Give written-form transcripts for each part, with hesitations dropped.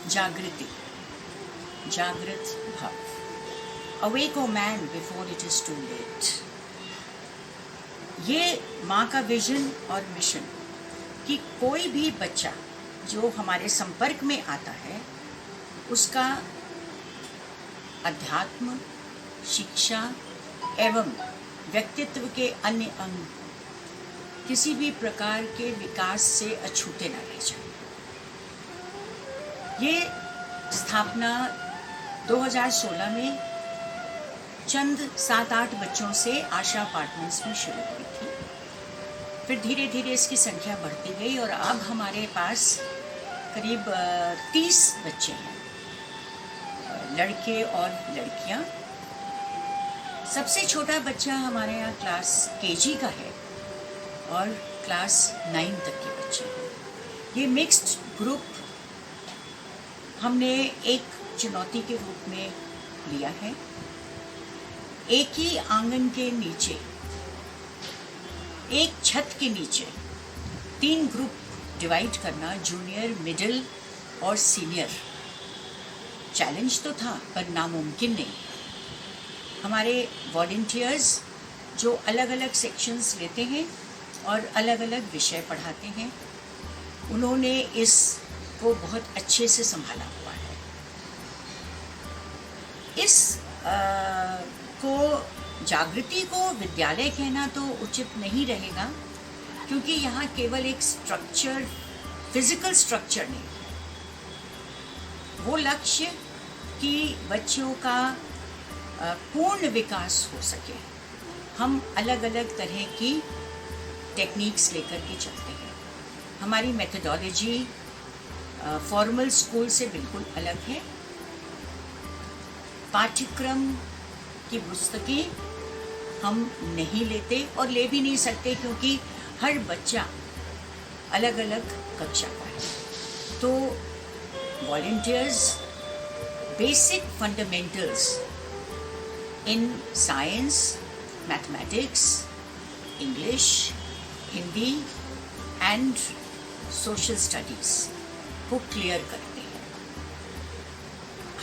जागृति, जागृत भव, awake O man before it is too late. ये माँ का विजन और मिशन कि कोई भी बच्चा जो हमारे संपर्क में आता है उसका अध्यात्म, शिक्षा एवं व्यक्तित्व के अन्य अंग किसी भी प्रकार के विकास से अछूते न रह जाए। ये स्थापना 2016 में चंद 7-8 बच्चों से आशा अपार्टमेंट्स में शुरू हुई थी। फिर धीरे धीरे इसकी संख्या बढ़ती गई और अब हमारे पास करीब 30 बच्चे हैं, लड़के और लड़कियां। सबसे छोटा बच्चा हमारे यहाँ क्लास केजी का है और क्लास 9 तक के बच्चे हैं। ये मिक्स्ड ग्रुप हमने एक चुनौती के रूप में लिया है। एक ही आंगन के नीचे, एक छत के नीचे 3 ग्रुप डिवाइड करना, जूनियर, मिडिल और सीनियर। चैलेंज तो था पर नामुमकिन नहीं। हमारे वॉलंटियर्स जो अलग अलग सेक्शंस लेते हैं और अलग अलग विषय पढ़ाते हैं, उन्होंने इसको बहुत अच्छे से संभाला हुआ है। इस को जागृति को विद्यालय कहना तो उचित नहीं रहेगा, क्योंकि यहाँ केवल एक स्ट्रक्चर, फिजिकल स्ट्रक्चर नहीं, वो लक्ष्य कि बच्चों का पूर्ण विकास हो सके। हम अलग अलग तरह की टेक्निक्स लेकर के चलते हैं। हमारी मेथडोलॉजी फॉर्मल स्कूल से बिल्कुल अलग है। पाठ्यक्रम की पुस्तकें हम नहीं लेते और ले भी नहीं सकते, क्योंकि हर बच्चा अलग अलग कक्षा का है। तो volunteers basic fundamentals in science, mathematics, English, Hindi and social studies को क्लियर करते हैं।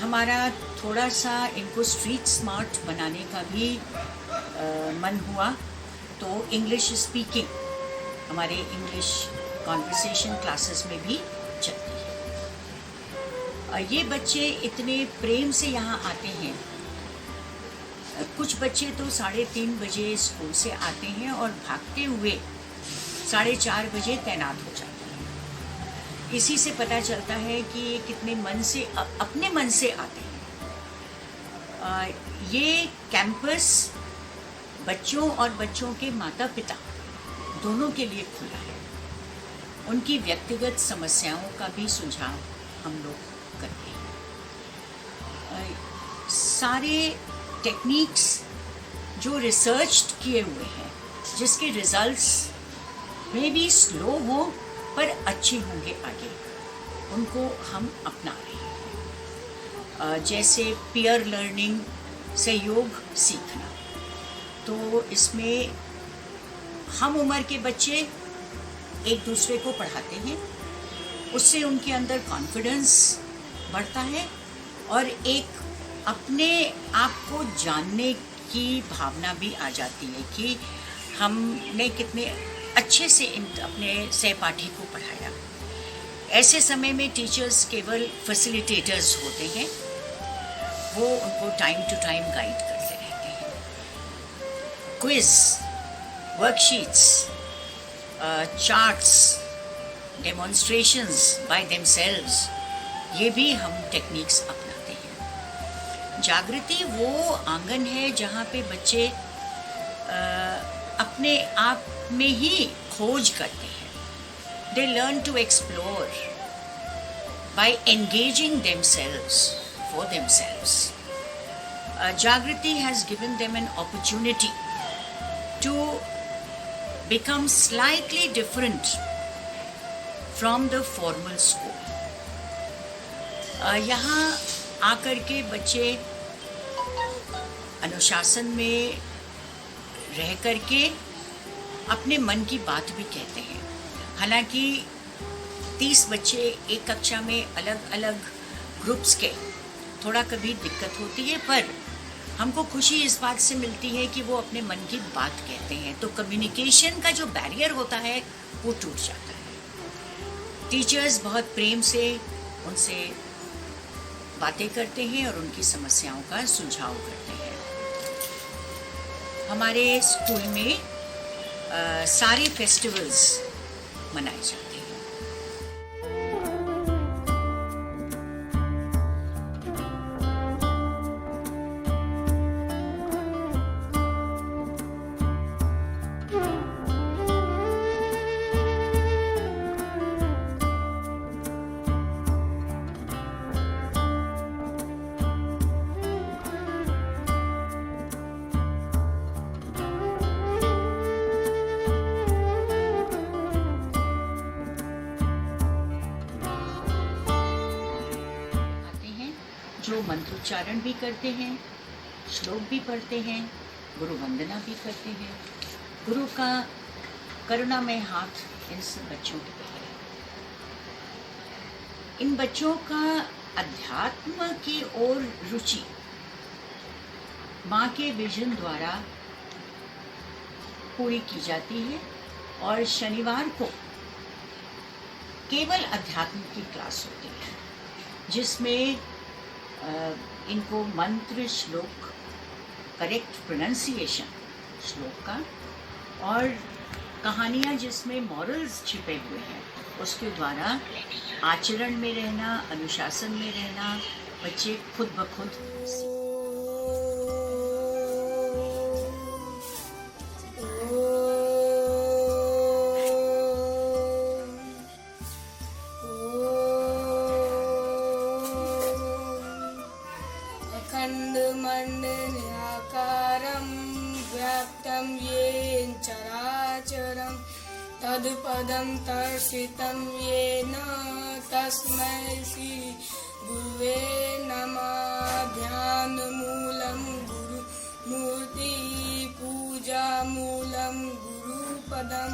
हमारा थोड़ा सा इनको स्ट्रीट स्मार्ट बनाने का भी मन हुआ, तो इंग्लिश स्पीकिंग हमारे इंग्लिश कॉन्वर्सेशन क्लासेस में भी चलती है। ये बच्चे इतने प्रेम से यहाँ आते हैं। कुछ बच्चे तो 3:30 बजे स्कूल से आते हैं और भागते हुए 4:30 बजे तैनात हो जाते हैं। इसी से पता चलता है कि ये कितने मन से, अपने मन से आते हैं। ये कैंपस बच्चों और बच्चों के माता पिता दोनों के लिए खुला है। उनकी व्यक्तिगत समस्याओं का भी सुझाव हम लोग करते हैं। सारे टेक्निक्स जो रिसर्च किए हुए हैं, जिसके रिजल्ट्स में भी स्लो हो पर अच्छे होंगे आगे, उनको हम अपना रहे हैं। जैसे पीयर लर्निंग, सहयोग सीखना, तो इसमें हम उम्र के बच्चे एक दूसरे को पढ़ाते हैं, उससे उनके अंदर कॉन्फिडेंस बढ़ता है और एक अपने आप को जानने की भावना भी आ जाती है कि हमने कितने अच्छे से अपने सहपाठी को पढ़ाया। ऐसे समय में टीचर्स केवल फैसिलिटेटर्स होते हैं, वो उनको टाइम टू टाइम गाइड करते रहते हैं। Quiz, worksheets, charts, demonstrations by themselves, ये भी हम टेक्निक्स अपनाते हैं। जागृति वो आंगन है जहाँ पे बच्चे अपने आप में ही खोज करते हैं। They learn to explore by engaging themselves for themselves. Jagriti has given them an opportunity to become slightly different from the formal school. यहाँ आकर के बच्चे अनुशासन में रह करके अपने मन की बात भी कहते हैं। हालांकि 30 बच्चे एक कक्षा में अलग अलग ग्रुप्स के थोड़ा कभी दिक्कत होती है, पर हमको खुशी इस बात से मिलती है कि वो अपने मन की बात कहते हैं, तो कम्युनिकेशन का जो बैरियर होता है वो टूट जाता है। टीचर्स बहुत प्रेम से उनसे बातें करते हैं और उनकी समस्याओं का सुझाव करते हैं। हमारे स्कूल में सारे फेस्टिवल्स मनाए जाते हैं। जो मंत्रोच्चारण भी करते हैं, श्लोक भी पढ़ते हैं, गुरु वंदना भी करते हैं। गुरु का करुणामय हाथ इन सब बच्चों के पे है। इन बच्चों का अध्यात्म की ओर रुचि माँ के विजन द्वारा पूरी की जाती है और शनिवार को केवल अध्यात्म की क्लास होती है, जिसमें इनको मंत्र, श्लोक, करेक्ट प्रोनाउंसिएशन श्लोक का और कहानियाँ जिसमें मॉरल्स छिपे हुए हैं उसके द्वारा आचरण में रहना, अनुशासन में रहना बच्चे खुद ब खुद अखण्डमण्डलाकारं व्याप्तं येन चराचरं तत्पदं दर्शितं येन तस्मै श्री गुरुवे नमः। ध्यानमूलं गुरुमूर्ति, पूजामूलं गुरुपदं,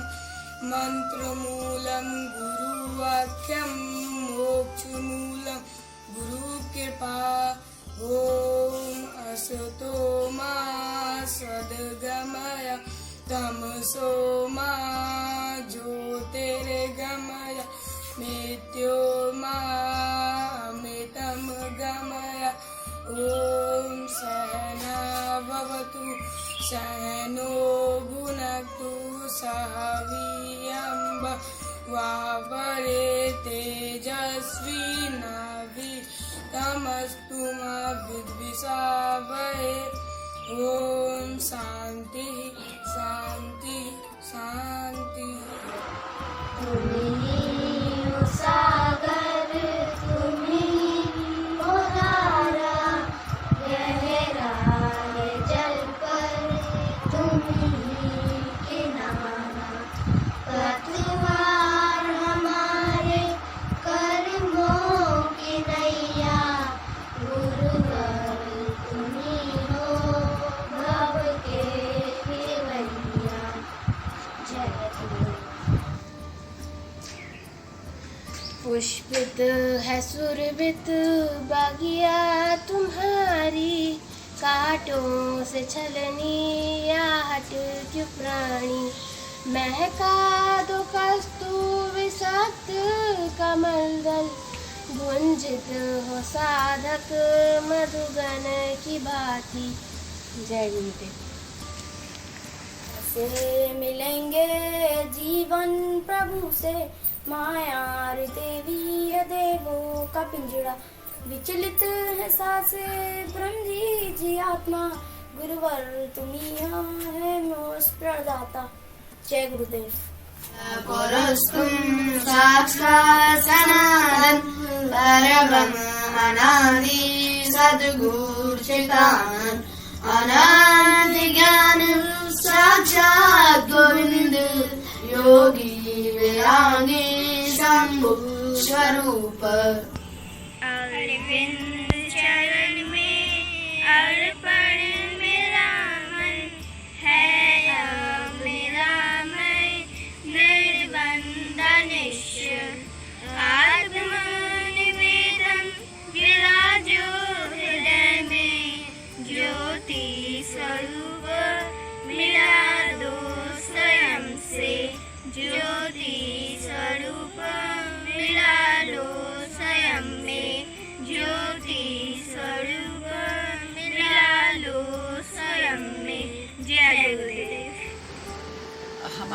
मन्त्रमूलं गुरुवाक्यं, मोक्षमूलं गुरुकृपा। ओम असतो मा सद्गमय तमसो मा ज्योतिर्गमय मृत्यो मा अमृतं गमय। ओम सहना भवतु सहनो भुनक्तु सह वीर्यं वावरे तेजस्वी नाभि तमस्तु मा विद्विषावहे। ओम शांति शांति शांति। सागर तुम्हीं हो धारा, गहराए जल पर तुम्हीं किनारा। पतवार हमारे कर्मों की नैया, गुरुवर तुम्हीं हो भव के खेवैया। जय गुरु। पुष्पित है सुरभित बागिया तुम्हारी, कांटों से छलनी या हट क्यों प्राणी। महका दो कस्तूरी सत कमलदल, गुंजित हो साधक मधुगन की भांति। जय गुरुदेव। से मिलेंगे जीवन प्रभु से, माया देवी देवों का पिंजड़ा। विचलित है सांसे ब्रह्म जी आत्मा, गुरुवर तुम्हीं है मोक्ष प्रदाता। जय गुरुदेव। पुरुस्तुम साक्षात् सनातन परब्रह्म अनादि सद्गुरु चिदानंद। अनंत ज्ञान साक्षात् गोविंद, योगी विरागी शंभु स्वरूप। अरविंद चरण में अर्पण मेरा मन है, अब मेरा मैं निर्बंध निश्चय। आत्मनिवेदन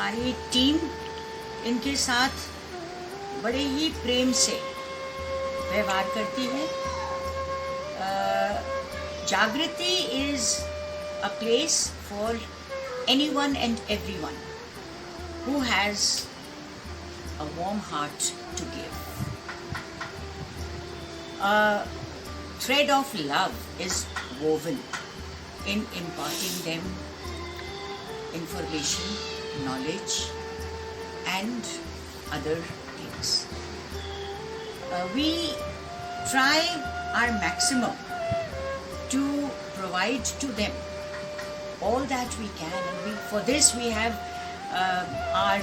हमारी टीम इनके साथ बड़े ही प्रेम से व्यवहार करती है। जागृति is a place for anyone and everyone who has a warm heart to give. A thread of love is woven in imparting them information, knowledge, and other things. We try our maximum to provide to them all that we can, and for this we have our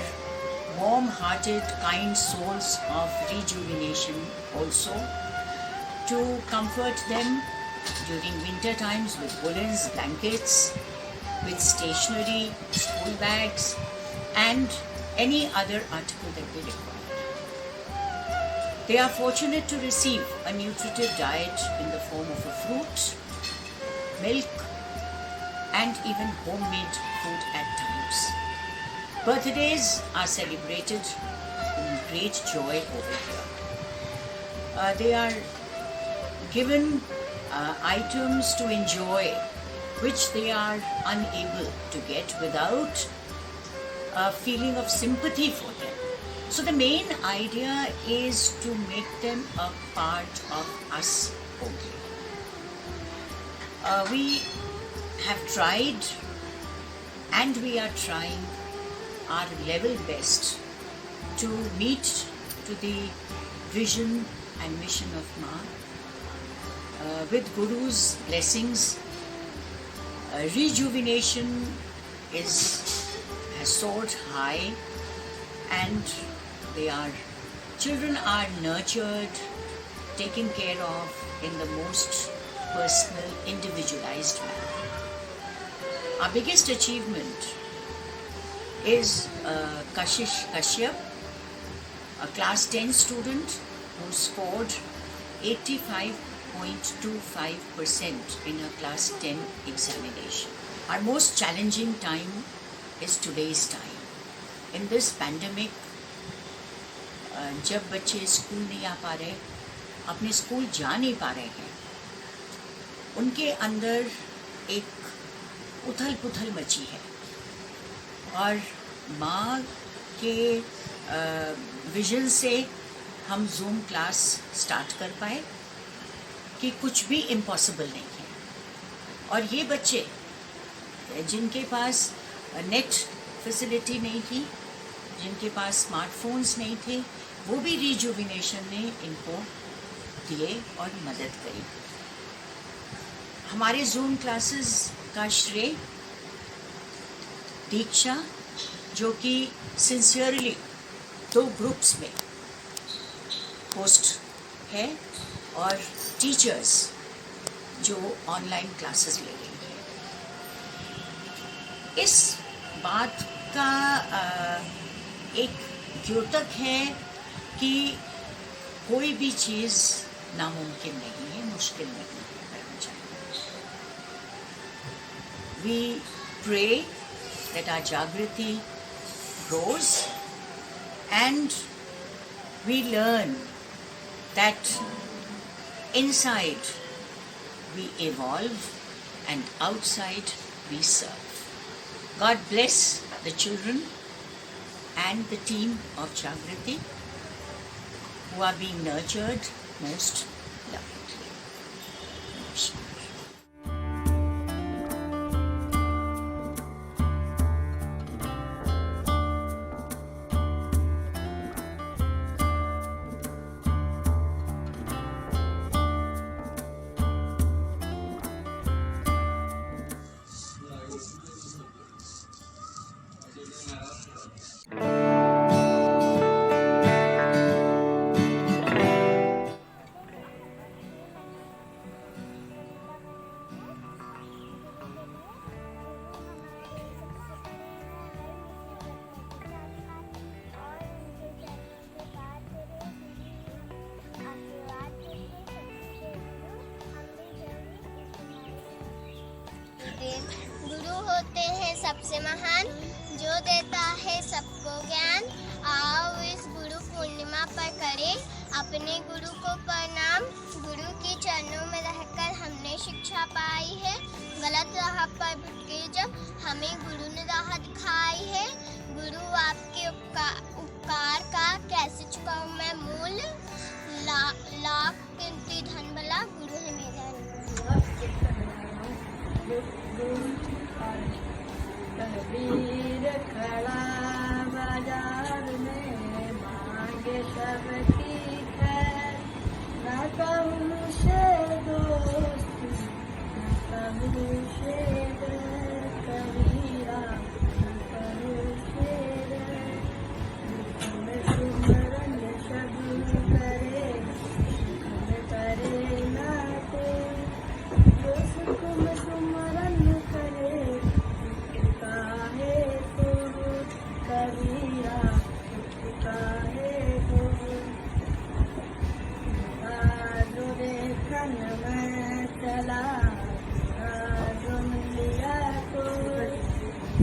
warm-hearted, kind souls of rejuvenation also, to comfort them during winter times with woolens, blankets, with stationery, school bags, and any other article that they require. They are fortunate to receive a nutritive diet in the form of a fruit, milk, and even homemade food at times. Birthdays are celebrated in great joy over here. They are given items to enjoy which they are unable to get without a feeling of sympathy for them. So the main idea is to make them a part of us only. We have tried and we are trying our level best to meet to the vision and mission of Ma. With Guru's blessings, rejuvenation has soared high, and children are nurtured, taken care of in the most personal, individualized manner. Our biggest achievement is Kashish Kashyap, a class 10 student who scored 85.25% in her class 10 examination. Our most challenging time is today's time. In this pandemic, जब बच्चे school नहीं आ पा रहे, अपने school जा नहीं पा रहे हैं, उनके अंदर एक उथल पुथल मची है, और माँ के विजन से हम जूम क्लास स्टार्ट कर पाए कि कुछ भी इम्पॉसिबल नहीं है। और ये बच्चे जिनके पास नेट फैसिलिटी नहीं थी, जिनके पास स्मार्टफोन्स नहीं थे, वो भी रिजुविनेशन ने इनको दिए और मदद करी। हमारे जूम क्लासेस का श्रेय दीक्षा, जो कि सिंसियरली 2 ग्रुप्स में होस्ट है, और टीचर्स जो ऑनलाइन क्लासेस ले रही है। इस बात का एक द्योतक है कि कोई भी चीज़ नामुमकिन नहीं है, मुश्किल नहीं है। We pray that our Jagriti grows, and we learn that inside we evolve and outside we serve. God bless the children and the team of Jagriti who are being nurtured most lovingly. Namaskar. गुरु होते हैं सबसे महान, जो देता है सबको ज्ञान। आओ इस गुरु पूर्णिमा पर करें अपने गुरु को प्रणाम। गुरु के चरणों में रहकर हमने शिक्षा पाई है। गलत राह पर भटके जब हमें गुरु ने राह दिखाई है। गुरु आपके उपकार का कैसे चुकाऊं मैं मूल। लाख कीमती धन भला गुरु है मेरा कबीर खड़ा बाजार में मांगे सबकी खैर। न कहूँ से दोस्त न कहूँ से बैर। कबीरा न कहूँ से बैर। सुमरन सब करे सुख करे नाते। जो सुख में सुमरन करे काहे तो कबीरा काहे तो। जो देखन में चला जो मिलिया तो।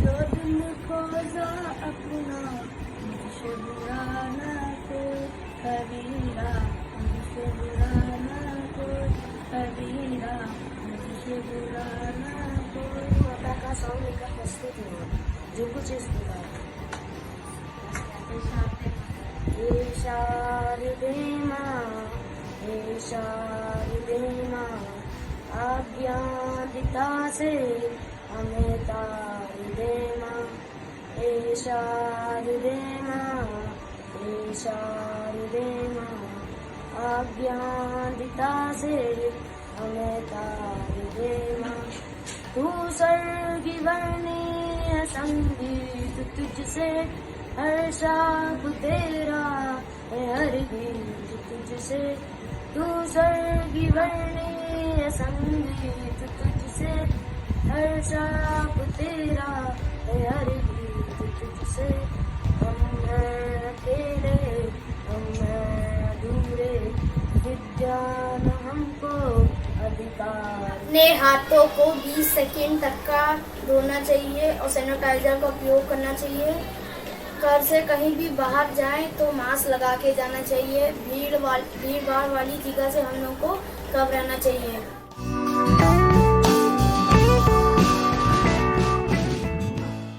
जो दिन खोजा अपना मुझसे बुरा ना को कबीरा मुझसे बुरा ना को कबीरा मुझसे बुरा ना को। माता का सॉन्ग लेकर प्रस्तुत हुआ जो कुछ इस प्रकार। हे शारदे माँ हे शारदे माँ आज्ञा दिता से हमें तार दे माँ। हे शारदे माँ हे शारदे माँ आज्ञा दिता से हमें तार दे माँ। तू सर्गी वर्णीय संगीत तुझसे हर शाप तेरा है हर गीत तुझसे। तू सर्गी वर्णीय संगीत तुझसे हर शाप तेरा है हर गीत तुझसे। हम हैं अकेले हम हैं अधूरे विज्ञान हमको अधिकार। अपने हाथों को 20 सेकंड तक का धोना चाहिए और सैनिटाइजर का उपयोग करना चाहिए। घर से कहीं भी बाहर जाएं तो मास्क लगा के जाना चाहिए। भीड़ भाड़ वाली जगह से हम लोग को कम रहना चाहिए।